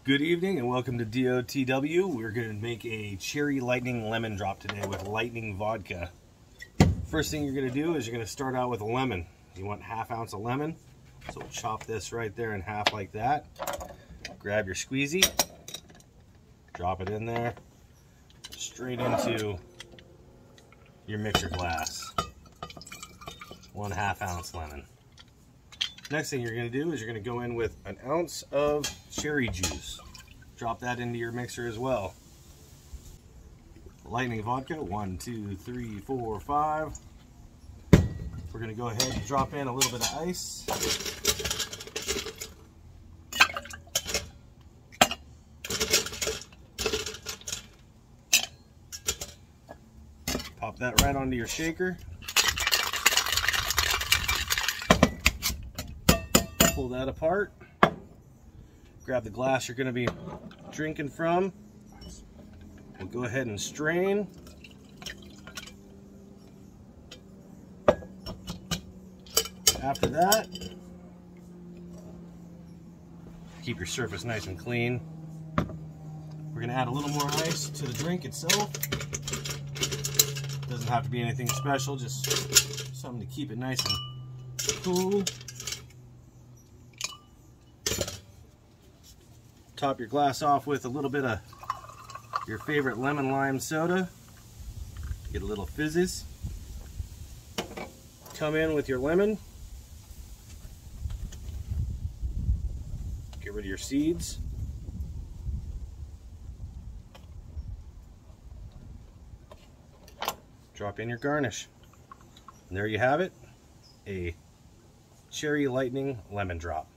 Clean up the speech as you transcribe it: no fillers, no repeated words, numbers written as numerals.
Good evening and welcome to DOTW. We're going to make a cherry lightning lemon drop today with Lightning Vodka. First thing you're going to do is you're going to start out with a lemon. You want ½ ounce of lemon, so we'll chop this right there in half like that. Grab your squeezy, drop it in there, straight into your mixer glass. 1/2 ounce lemon. Next thing you're going to do is you're going to go in with an ounce of cherry juice. Drop that into your mixer as well. Lightning vodka, 1, 2, 3, 4, 5. We're going to go ahead and drop in a little bit of ice. Pop that right onto your shaker. Pull that apart. Grab the glass you're going to be drinking from. We'll go ahead and strain. After that, keep your surface nice and clean. We're going to add a little more ice to the drink itself. Doesn't have to be anything special, just something to keep it nice and cool. Top your glass off with a little bit of your favorite lemon lime soda. Get a little fizzes. Come in with your lemon. Get rid of your seeds. Drop in your garnish. And there you have it, a cherry lightning lemon drop.